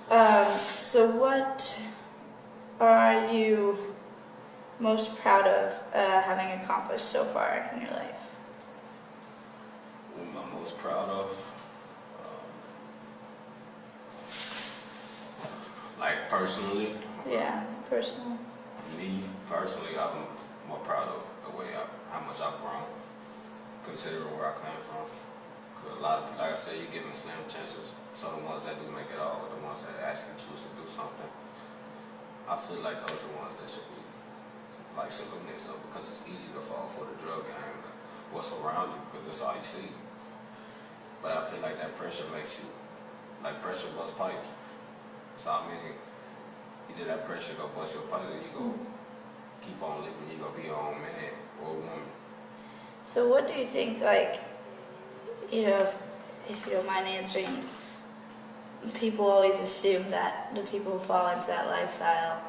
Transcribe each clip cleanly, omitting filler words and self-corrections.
So what are you most proud of having accomplished so far in your life? What am I most proud of? Like personally? Yeah, personal. Me personally, I'm more proud of the way how much I've grown, considering where I came from. Because a lot of, like I said, you give them slim chances. So the ones that do make it all, the ones that actually choose to do something, I feel like those are the ones that should be like saluting themselves, because it's easy to fall for the drug game, what's around you, because that's all you see. But I feel like that pressure makes you, like pressure busts pipes. So I mean, either that pressure go bust your pipe, and you go keep on living, you go be your own man or woman. So what do you think, like, if you don't mind answering, people always assume that the people who fall into that lifestyle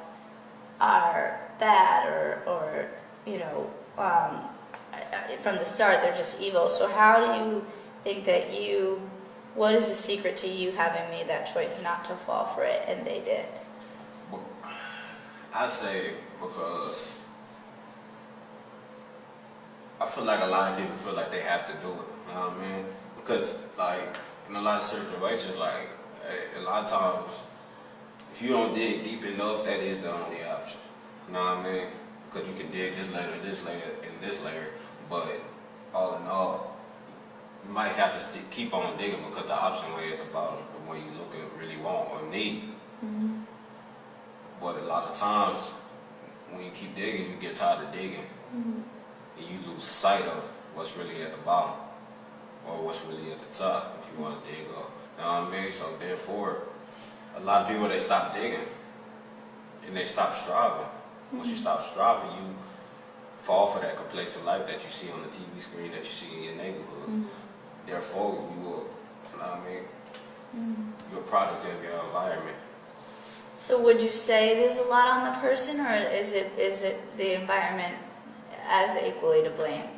are bad or from the start they're just evil. So how do you think that what is the secret to you having made that choice not to fall for it, and they did? I say because I feel like a lot of people feel like they have to do it, you know what I mean? Because like in a lot of situations, like a lot of times, if you don't dig deep enough, that is the only option, you know what I mean? Because you can dig this layer, and this layer, but all in all, you might have to keep on digging, because the option way at the bottom, the one you look at really want or need. Mm-hmm. But a lot of times, when you keep digging, you get tired of digging, Mm-hmm. and you lose sight of what's really at the bottom, or what's really at the top, if you want to dig up. You know what I mean? So therefore, a lot of people, they stop digging, and they stop striving. Once you stop striving, you fall for that complacent life that you see on the TV screen, that you see in your neighborhood. Mm-hmm. Therefore, you will, you know what I mean? Mm-hmm. You're a product of your environment. So would you say it is a lot on the person, or is it the environment as equally to blame?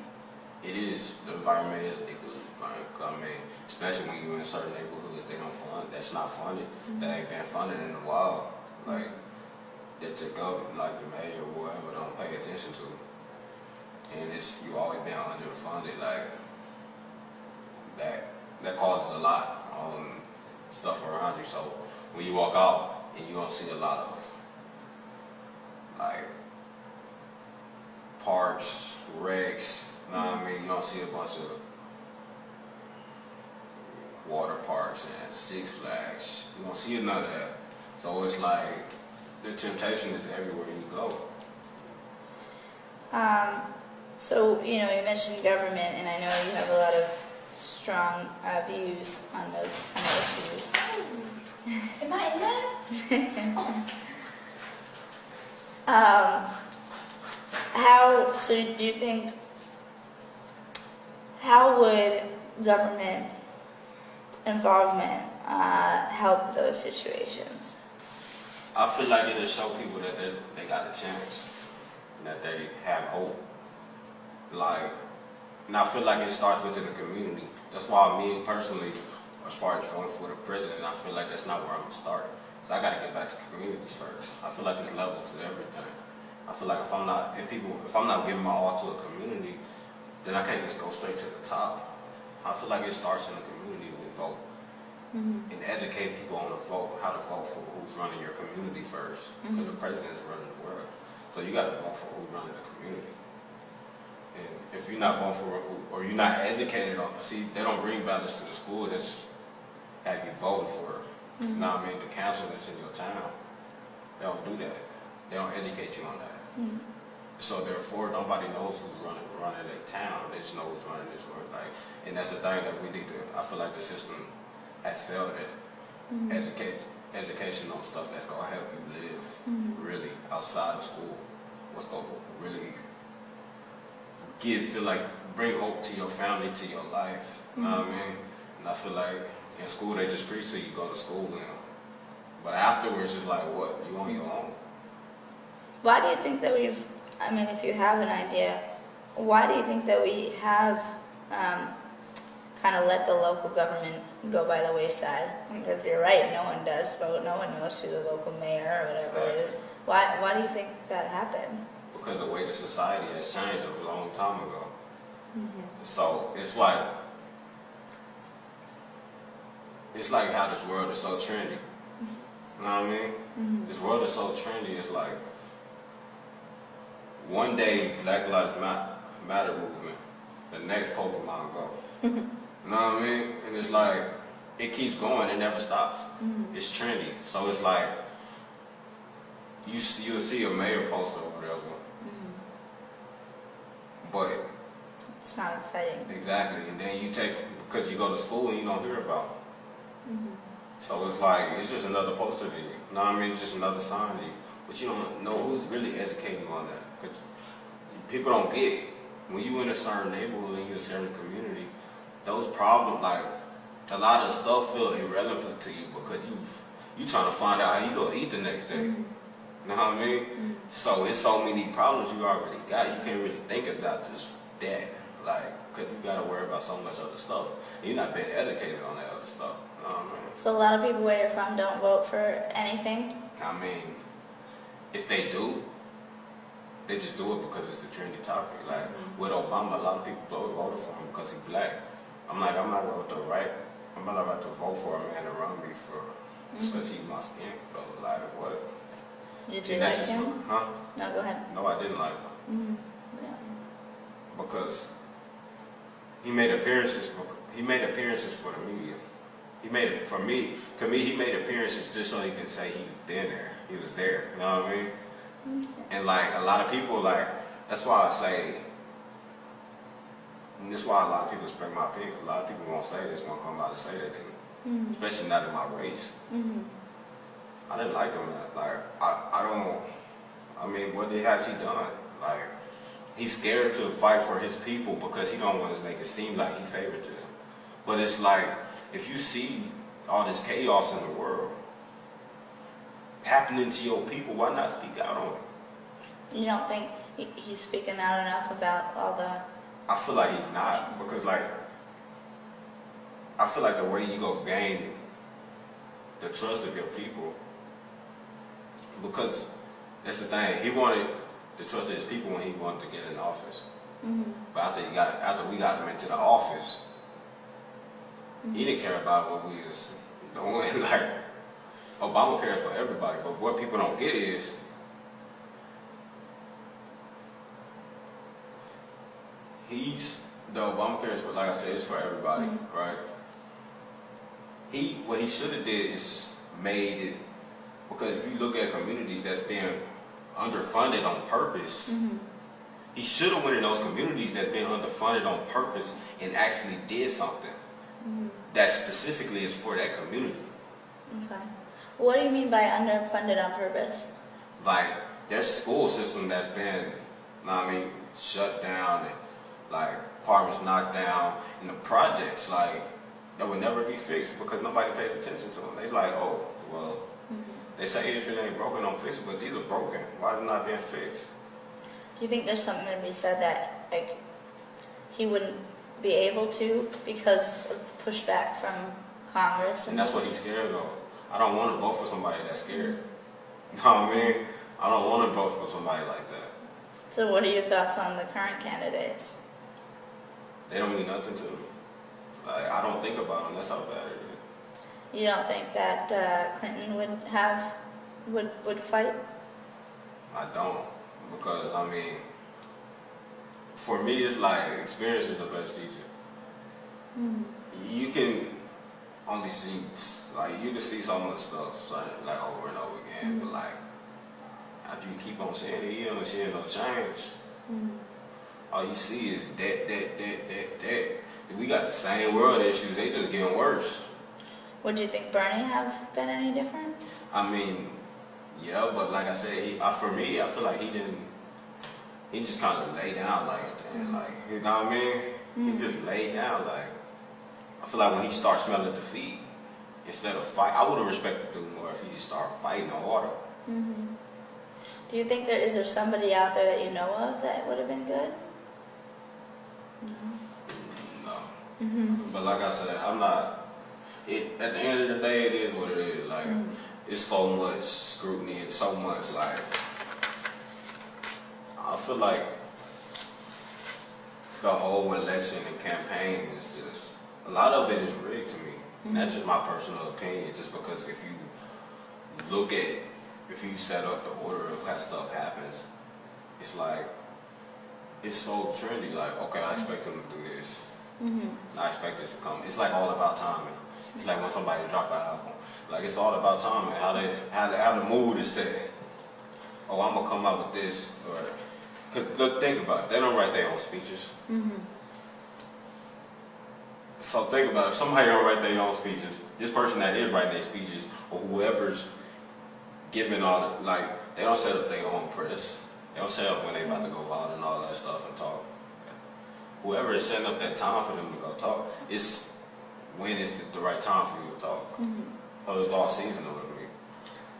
It is, the environment is equally fine. I mean, especially when you're in certain neighborhoods, they don't fund, that's not funded, that ain't been funded in a while. Like, that the government, like the mayor or whatever, don't pay attention to. And you always been underfunded, like, that causes a lot on stuff around you. So when you walk out and you don't see a lot of, like, parks, wrecks, you know what I mean? You don't see a bunch of water parks and Six Flags. You don't see none of that. So it's like the temptation is everywhere you go. So you mentioned government, and I know you have a lot of strong views on those kind of issues. Am I in that? So do you think, how would government involvement help those situations? I feel like it'll show people that they got a chance, that they have hope. Like, and I feel like it starts within the community. That's why me personally, as far as voting for the president, I feel like that's not where I'm gonna start. So I gotta get back to communities first. I feel like it's level to everything. I feel like if I'm not giving my all to a community, then I can't just go straight to the top. I feel like it starts in the community with vote. Mm-hmm. And educate people on the vote, how to vote for who's running your community first. Because the president is running the world. So you gotta vote for who's running the community. And if you're not voting for, or you're not educated on, see, they don't bring balance to the school, that's have you voting for, you know what I mean, the council that's in your town. They don't do that. They don't educate you on that. So therefore, nobody knows who's running their town. They just know who's running this world. Like, and that's the thing that we need to, I feel like the system has failed at. Education on stuff that's gonna help you live really outside of school. What's gonna really bring hope to your family, to your life. You know what I mean? And I feel like in school they just preach to you, go to school, but afterwards it's like, what? You on your own. Why do you think that if you have an idea, why do you think that we have kind of let the local government go by the wayside. Because you're right, no one does vote, no one knows who the local mayor or whatever it is. Why do you think that happened? Because the way the society has changed a long time ago. Mm-hmm. So it's like how this world is so trendy. You know what I mean? Mm-hmm. This world is so trendy. It's like one day Black Lives Matter movement, the next Pokemon Go. You know what I mean? And it's like it keeps going. It never stops. Mm-hmm. It's trendy. So it's like you'll see a mayor poster or whatever, but It's not exciting. exactly. And then because you go to school and you don't hear about it. So it's like, it's just another poster to you. You know what I mean? It's just another sign to you. But you don't know who's really educating you on that. Because people don't get it. When you in a certain neighborhood and you in a certain community, those problems, like, a lot of stuff feel irrelevant to you because you trying to find out how you go eat the next day. You know what I mean? So it's so many problems you already got. You can't really think about just that. Like, because you got to worry about so much other stuff. You're not being educated on that other stuff. You know what I mean? So a lot of people where you're from don't vote for anything? I mean, if they do, they just do it because it's the trendy topic. Like, with Obama, a lot of people voted for him because he's black. I'm like, I'm not going to I'm not about to vote for a man to run me for just because he's my skin color. Like, what? Did you And like that's just him? Huh? No, go ahead. No, I didn't like him. Mm-hmm. Yeah. Because he made appearances for the media. He made it to me he made appearances just so he can say he was there. He was there. You know what I mean? And like a lot of people, like, that's why I say, and that's why a lot of people expect my opinion. A lot of people won't say this, won't come out and say that, especially not in my race. I didn't like him. Like, I mean, what has he done? Like, he's scared to fight for his people because he don't want to make it seem like he favoritism. But it's like, if you see all this chaos in the world happening to your people, why not speak out on it? You don't think he's speaking out enough about all the... I feel like he's not, because like, I feel like the way you go gain the trust of your people, because that's the thing, he wanted the trust of his people when he wanted to get in office. But after we got him into the office, he didn't care about what we was doing. Like, Obama cared for everybody, but what people don't get is the Obamacare is for, like I said, it's for everybody, right? What he should have did is made it, because if you look at communities that's being underfunded on purpose, he should have went in those communities that's been underfunded on purpose and actually did something that specifically is for that community. Okay. What do you mean by underfunded on purpose? Like, there's a school system that's been, shut down, and like apartments knocked down, and the projects, like, that would never be fixed because nobody pays attention to them. They like, oh, well, they say if it ain't broken, don't fix it, but these are broken. Why is it not being fixed? Do you think there's something to be said that, like, he wouldn't be able to because of pushback from Congress? And that's what he's scared of. I don't want to vote for somebody that's scared. You know what I mean? I don't want to vote for somebody like that. So what are your thoughts on the current candidates? They don't mean nothing to me. Like, I don't think about them. That's how bad it is. You don't think that Clinton would fight? I don't. Because, for me, it's like experience is the best teacher. You can only see, like, you can see so much stuff, like, over and over again, but, like, after you keep on seeing it, you don't see no change. All you see is that. We got the same world issues, they just getting worse. Would you think Bernie have been any different? Yeah, but like I said, for me, I feel like he just kind of laid down like you know what I mean? He just laid down, like, I feel like when he starts smelling defeat, instead of fight, I would have respected him more if he just started fighting on water. Do you think is there somebody out there that you know of that would have been good? No. But like I said, I'm not. At the end of the day, it is what it is. Like it's so much scrutiny and so much like. I feel like the whole election and campaign is just a lot of it is rigged to me. And that's just my personal opinion. Just because if you set up the order of how stuff happens, it's like it's so trendy. Like, okay, I expect them to do this. I expect this to come. It's like all about timing. It's like when somebody drop an album. Like it's all about timing. How the mood is set. Oh, I'm gonna come out with this. Or, cause look, think about it. They don't write their own speeches. So think about it. If somebody don't write their own speeches, this person that is writing their speeches, or whoever's giving all the, like, they don't set up their own press. They don't set up when they about to go out and all that stuff and talk. Whoever is setting up that time for them to go talk, it's when is the right time for you to talk. So it's all seasonal with me.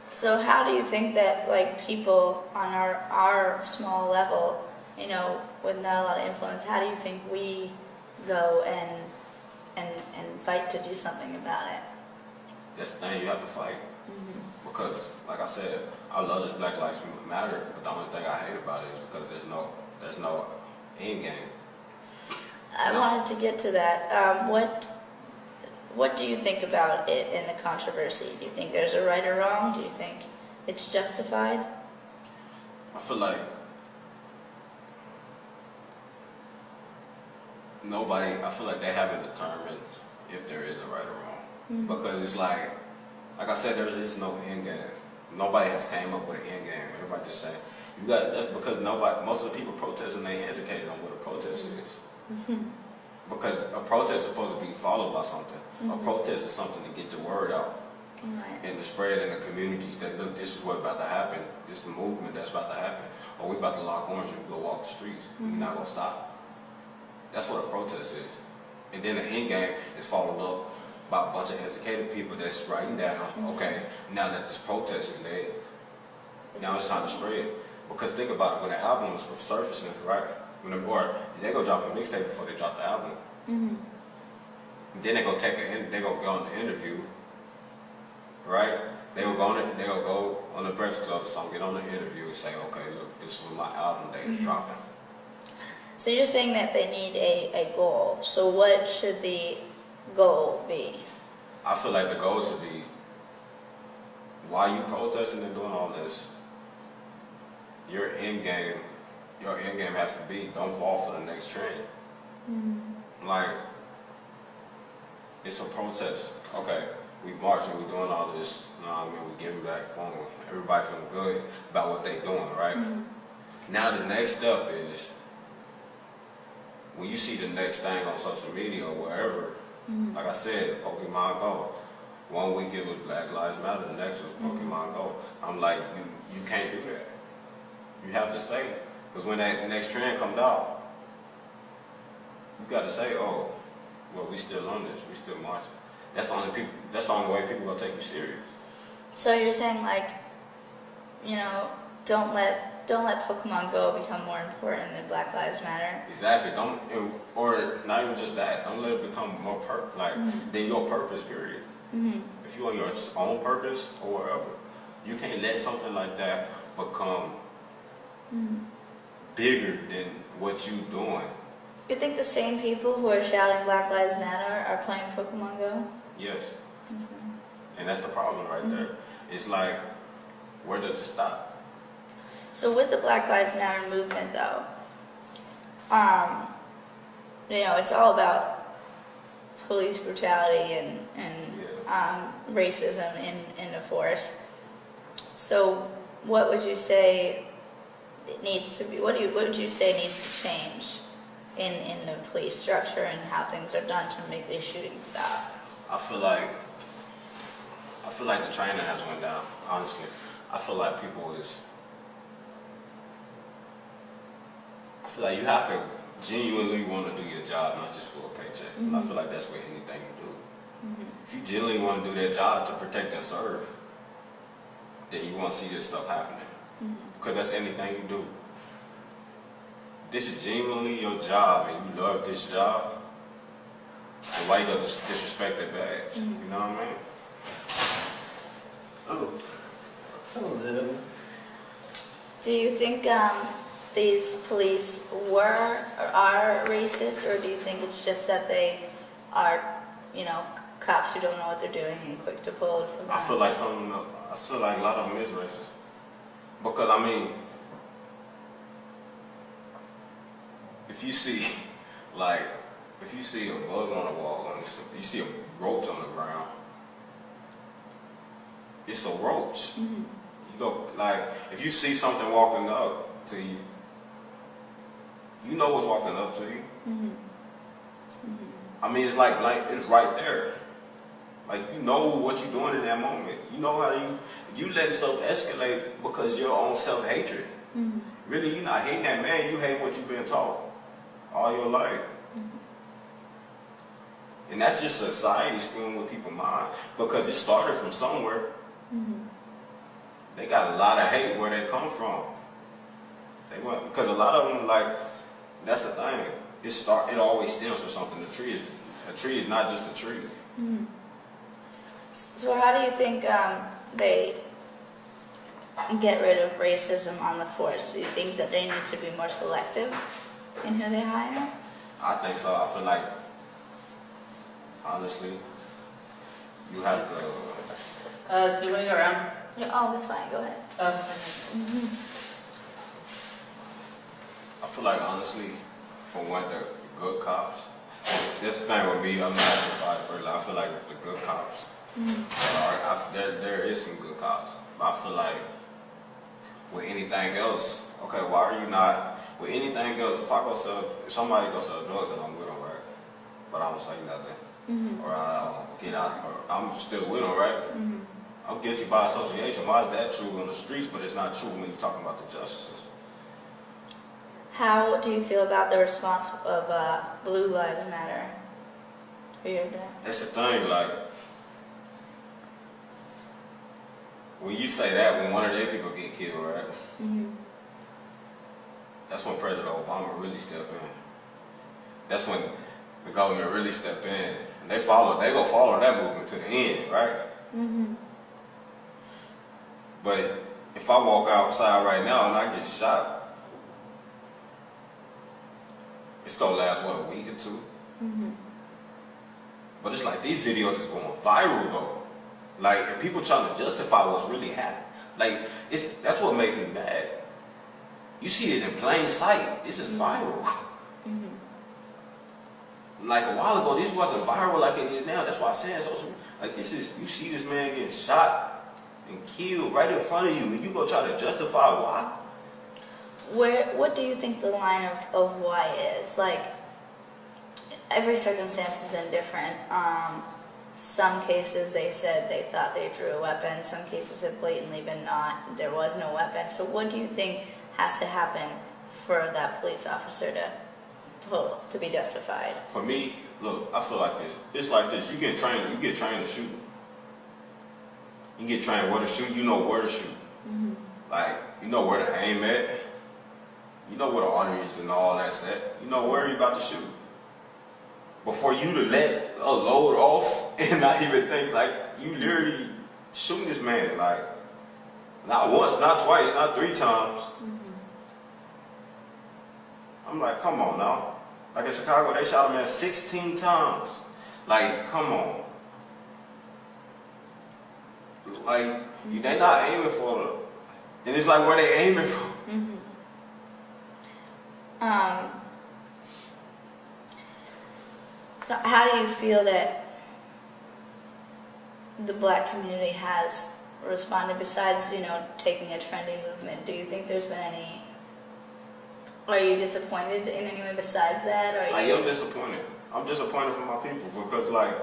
So how do you think that, like, people on our small level, you know, with not a lot of influence, how do you think we go and fight to do something about it? That's the thing, you have to fight. Because, like I said, I love this Black Lives Matter, but the only thing I hate about it is because there's no end game. I wanted to get to that. What do you think about it in the controversy? Do you think there's a right or wrong? Do you think it's justified? I feel like they haven't determined if there is a right or wrong. Because it's like I said, there's just no end game. Nobody has came up with an end game. Everybody just saying, that's because most of the people protesting, they ain't educated on what a protest is. Because a protest is supposed to be followed by something. A protest is something to get the word out. And to spread in the communities that, look, this is what's about to happen. This is the movement that's about to happen. Or we about to lock arms and go walk the streets. We're not going to stop. That's what a protest is. And then the end game is followed up by a bunch of educated people that's writing down, okay, now that this protest is led, now it's time to spread. Because think about it, when the album was surfacing, right? Or they go drop a mixtape before they drop the album. Then they go go on the interview, right? They will go on the Breakfast Club or something, get on the interview and say, okay, look, this is when my album date is dropping. So you're saying that they need a goal. So what should the goal be? I feel like the goal should be, while you protesting and doing all this, your end game has to be, don't fall for the next trend. Like, it's a protest. Okay, we marching, we doing all this, you know what I mean, we giving back, boom. Everybody feeling good about what they doing, right? Now the next step is, when you see the next thing on social media or wherever, like I said, Pokemon Go. One week it was Black Lives Matter, the next was Pokemon Go. I'm like, you can't do that. You have to say it. Because when that next trend comes out, you got to say, oh, well, we still on this, we still marching. That's the only way people gonna take you serious. So you're saying, like, you know, don't let Pokemon Go become more important than Black Lives Matter. Exactly. Or not even just that. Don't let it become more than your purpose. Period. If you're on your own purpose or whatever, you can't let something like that become bigger than what you're doing. You think the same people who are shouting Black Lives Matter are playing Pokemon Go? Yes. And that's the problem right there. It's like, where does it stop? So with the Black Lives Matter movement, though, you know, it's all about police brutality and racism in the force. So what would you say it needs to be? What would you say needs to change in the police structure and how things are done to make these shootings stop? I feel like the training has went down. Honestly, I feel like I feel like you have to genuinely want to do your job, not just for a paycheck. And I feel like that's with anything you do. If you genuinely want to do their job to protect and serve, then you want to see this stuff happening. Because that's anything you do. This is genuinely your job and you love this job, So why you gonna disrespect their badge? You know what I mean? Do you think these police were or are racist, or do you think it's just that they are, cops who don't know what they're doing and quick to pull? I feel like a lot of them is racist. Because I mean, if you see a bug on the wall, and you see a roach on the ground, it's a roach. You go, like, if you see something walking up to you, you know what's walking up to you. I mean, it's like it's right there. Like, you know what you're doing in that moment. You know how you letting stuff escalate because your own self-hatred. Really, you're not hating that man. You hate what you've been taught all your life. And that's just society screwing with people's mind, because it started from somewhere. They got a lot of hate where they come from. Because a lot of them, like, that's the thing. It always stems from something. A tree is not just a tree. So how do you think they get rid of racism on the force? Do you think that they need to be more selective in who they hire? I think so. I feel like, honestly, you have to... Do you want to go around? Oh, that's fine. Go ahead. I feel like, honestly, for one, the good cops, this thing with me, I'm not about it, I feel like the good cops, there is some good cops, but I feel like with anything else, okay, why are you not, with anything else, if somebody goes sell drugs and I'm with them, right, but I don't say nothing, or I don't get out, or I'm still with them, right, I'm guilty by association. Why is that true on the streets, but it's not true when you're talking about the justice system? How do you feel about the response of Blue Lives Matter? Have you heard that? That's the thing, like, when you say that, when one of their people get killed, right? That's when President Obama really stepped in. That's when the government really stepped in. And they go follow that movement to the end, right? But if I walk outside right now and I get shot, it's gonna last, what, a week or two? But it's like these videos is going viral though. Like, and people trying to justify what's really happening. Like, that's what makes me mad. You see it in plain sight. This is viral. Like a while ago, this wasn't viral like it is now. That's why I'm saying social. Like, you see this man getting shot and killed right in front of you, and you go try to justify why? What do you think the line of why is? Like, every circumstance has been different. Some cases they said they thought they drew a weapon. Some cases have blatantly been not. There was no weapon. So what do you think has to happen for that police officer to be justified? For me, look, I feel like this. It's like this. You get trained to shoot. You get trained where to shoot, you know where to shoot. Like, you know where to aim at. You know where the arteries and all that's at. You know where you're about to shoot. Before you to let a load off and not even think, like, you literally shooting this man, like, not once, not twice, not 3 times. I'm like, come on now. Like in Chicago, they shot a man 16 times. Like, come on. Like, they not aiming for the, and it's like where they aiming for. So how do you feel that the black community has responded besides, taking a trendy movement? Do you think there's been any, are you disappointed in any way besides that? Or I am disappointed. I'm disappointed for my people because, like,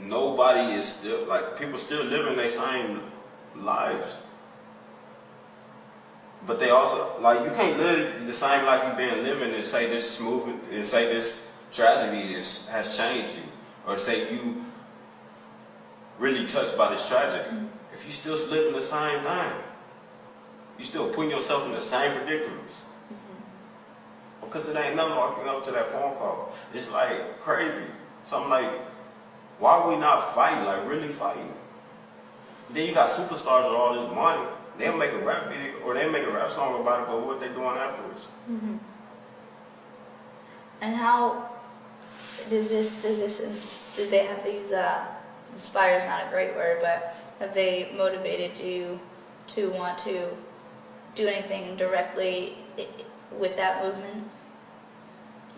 nobody is still, like, people still living their same lives. But they also, like, you can't live the same life you've been living and say this movement, and say this tragedy has changed you. Or say you really touched by this tragedy. If you still living the same thing, you still putting yourself in the same predicaments. Because it ain't nothing walking up to that phone call. It's like crazy. So I'm like, why are we not fighting, like really fighting? Then you got superstars with all this money. They'll make a rap video or they'll make a rap song about it, but what they doing afterwards? Mm-hmm. And how do they have these, inspire is not a great word, but have they motivated you to want to do anything directly with that movement?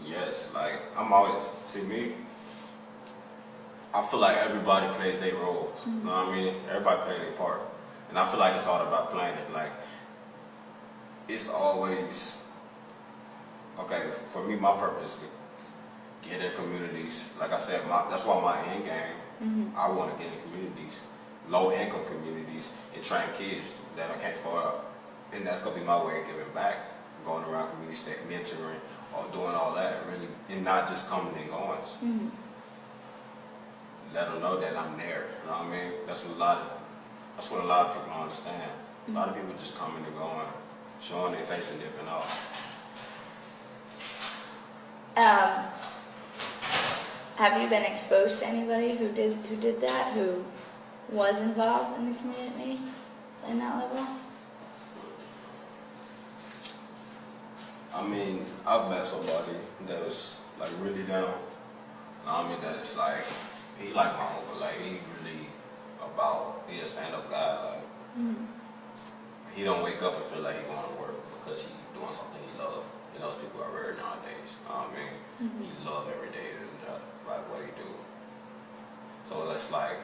Yes, like I'm always, see me, I feel like everybody plays their roles. Mm-hmm. You know what I mean? Everybody plays their part. And I feel like it's all about playing it. Like, it's always, okay, for me, my purpose is to get in communities. Like I said, that's why my end game, mm-hmm. I want to get in communities, low-income communities, and train kids that I can't afford. And that's going to be my way of giving back, going around communities, mentoring, or doing all that, really, and not just coming and going. Mm-hmm. Let them know that I'm there. You know what I mean? That's what a lot of people don't understand. Mm-hmm. A lot of people just coming and going, showing their face and dipping off. Have you been exposed to anybody who did that, who was involved in the community in that level? I mean, I've met somebody that was like really down. I mean, that it's like, he like my uncle, like he really he a stand-up guy, like mm-hmm. He don't wake up and feel like he going to work because he doing something he love. You know, those people are rare nowadays. You know what I mean? Mm-hmm. He love every day, like what he do. So that's like,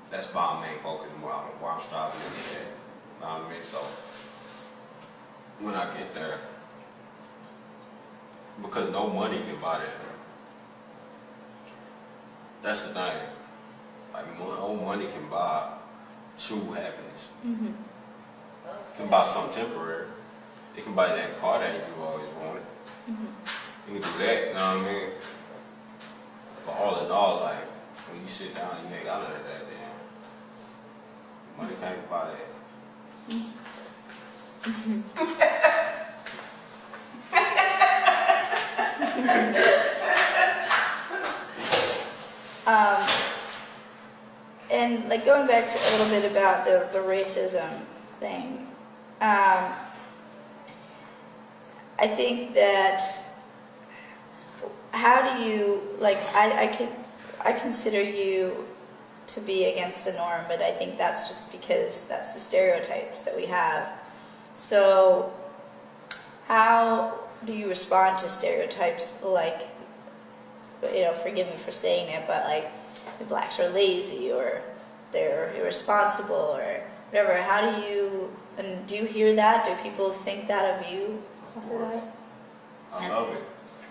that's my main focus, where I'm striving to get at. You know what I mean? So when I get there, because no money can buy that. That's the thing. Like, no money can buy true happiness. Mm-hmm. It can buy something temporary. It can buy that car that you always wanted. Mm-hmm. You can do that, you know what I mean? But all in all, like, when you sit down, you ain't got none of that, damn. Money can't buy that. Mm-hmm. And like going back to a little bit about the racism thing, I think that how do you, like, I consider you to be against the norm, but I think that's just because that's the stereotypes that we have. So how do you respond to stereotypes like, you know, forgive me for saying it, but like the blacks are lazy or they're irresponsible or whatever? How do you, and do you hear that? Do people think that of you? Of course. I love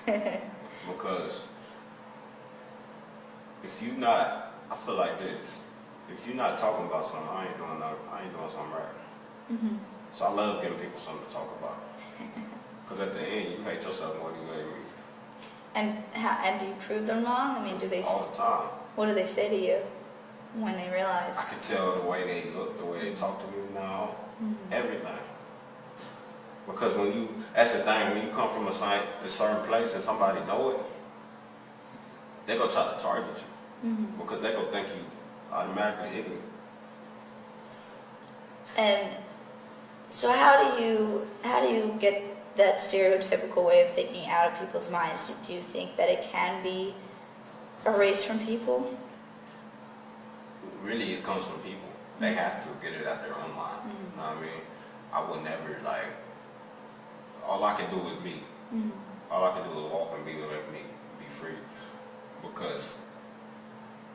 it. Because if you not, I feel like this, if you're not talking about something, I ain't doing something right. Mm-hmm. So I love giving people something to talk about. Because at the end, you hate yourself more than you hate me. And do you prove them wrong? I mean, do they? All the time. What do they say to you when they realize? I can tell the way they look, the way they talk to me now, mm-hmm. everything. Because that's the thing, when you come from a certain place and somebody know it, they're going to try to target you. Mm-hmm. Because they're going to think you automatically ignorant. And so how do you get that stereotypical way of thinking out of people's minds? Do you think that it can be erased from people? Really, it comes from people. They have to get it out their own mind. Mm-hmm. You know what I mean? I would never, like, all I can do is me. Mm-hmm. All I can do is walk and be free. Because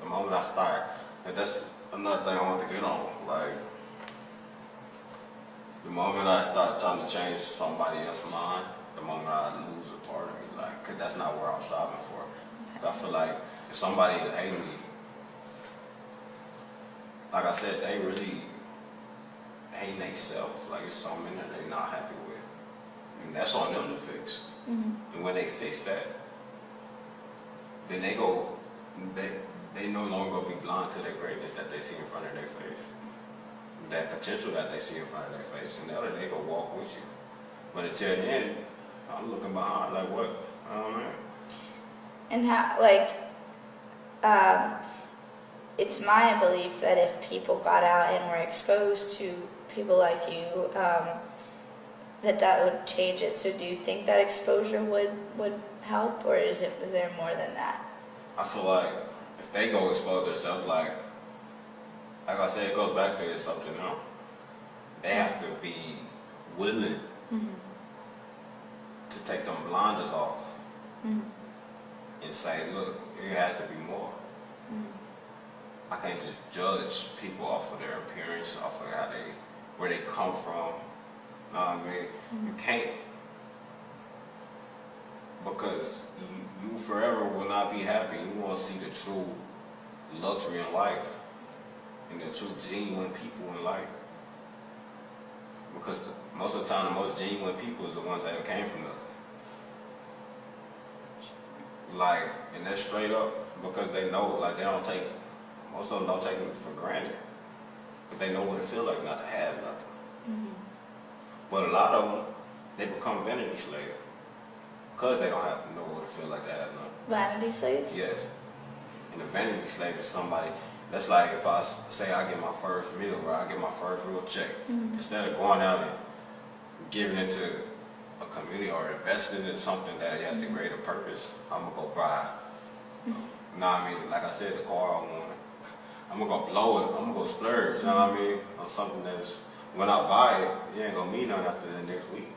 the moment I start, and that's another thing I want to get on, like, the moment I start trying to change somebody else's mind, the moment I lose a part of me, like, cause that's not where I'm striving for. Okay. I feel like if somebody is hating me, like I said, they really hating themselves. Like, it's something in there they're not happy with. And that's on them to fix. Mm-hmm. And when they fix that, then they no longer gonna be blind to their greatness that they see in front of their face. That potential that they see in front of their face, and now they go walk with you. But until then, I'm looking behind, like what? I don't know. And how, it's my belief that if people got out and were exposed to people like you, that would change it. So do you think that exposure would help, or is there more than that? I feel like if they go expose themselves, like I said, it goes back to it's something else. They have to be willing to take them blinders off and say, look, it has to be more. I can't just judge people off of their appearance, off of where they come from. You know what I mean? You can't, because you forever will not be happy. You want to see the true luxury in life and the true genuine people in life. Because most of the time, the most genuine people is the ones that came from nothing. Like, and that's straight up because they know, like, most of them don't take it for granted. But they know what it feels like not to have nothing. But a lot of them, they become vanity slaves because they don't know what it feels like to have nothing. Vanity slaves? Yes. And a vanity slave is somebody, that's like if I say I get my first meal, or I get my first real check, instead of going out and giving it to a community or investing in something that has a greater purpose, I'm going to go buy. Nah, I mean, like I said, the car I wanted, I'm going to go blow it, I'm going to go splurge, you know what I mean, on something that's, when I buy it, it ain't going to mean nothing after the next week.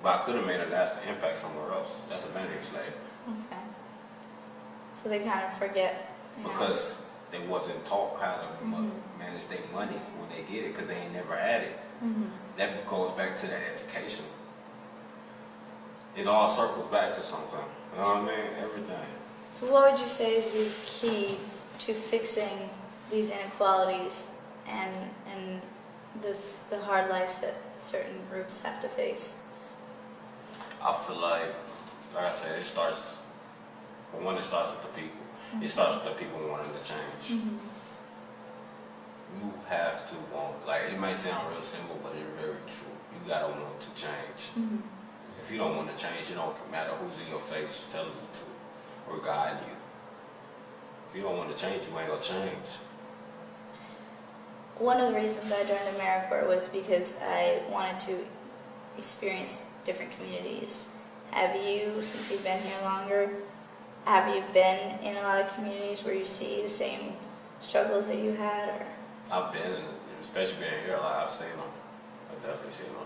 But I could have made a lasting impact somewhere else. That's a vanity slave. Okay. So they kind of forget. Because they wasn't taught how to manage their money when they get it, because they ain't never had it. That goes back to that education. It all circles back to something. You know what I mean? Everything. So what would you say is the key to fixing these inequalities and the hard lives that certain groups have to face? I feel like I said, it starts with the people. It starts with the people wanting to change. You have to want, like, it may sound real simple, but it's very true. You gotta want to change. If you don't want to change, it don't matter who's in your face telling you to or guiding you. If you don't want to change, you ain't gonna change. One of the reasons I joined AmeriCorps was because I wanted to experience different communities. Have you, since you've been here longer, have you been in a lot of communities where you see the same struggles that you had? Or? I've been, especially being here, like, I've seen them. I've definitely seen them.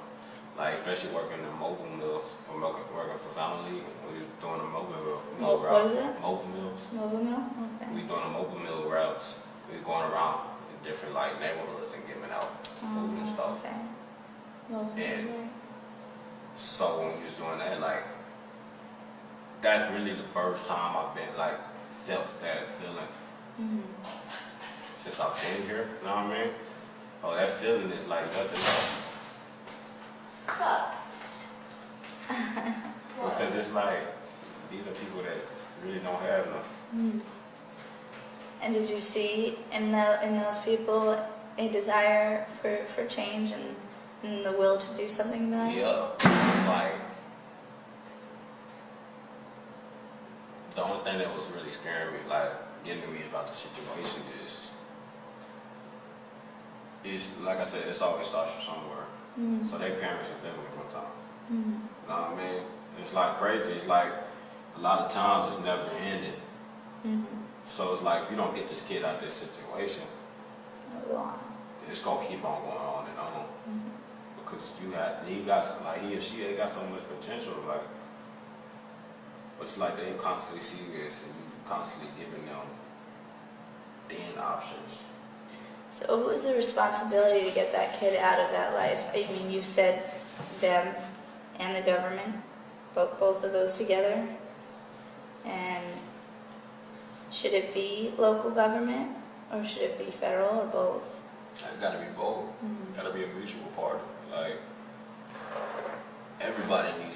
Like, especially working in mobile mills, or working for Family League, when you're doing a mobile mill route. What is it? Mobile mills. Mobile mill? Okay. We doing a mobile mill routes. We going around in different, like, neighborhoods and giving out food and stuff. Okay. Mobile And mill. so when we was doing that, like, that's really the first time I've been, like, felt that feeling. Since I've been here, you know what I mean? Oh, that feeling is like nothing else. What's up? Because it's like, these are people that really don't have nothing. And did you see in those people a desire for change and the will to do something about it? Yeah, it's like, the only thing that was really scaring me, like, getting me about the situation is like I said, it's always starts from somewhere. So their parents was there with one time. You know what I mean? It's like crazy. It's like a lot of times it's never ending. So it's like if you don't get this kid out of this situation, it's gonna keep on going on and on. Because he got like he or she, they got so much potential. Like, but it's like they constantly see this, and you constantly giving them the options. So who's the responsibility to get that kid out of that life? I mean, you said them and the government, both of those together. And should it be local government or should it be federal or both? It gotta be both. Gotta be a mutual party. Like, everybody needs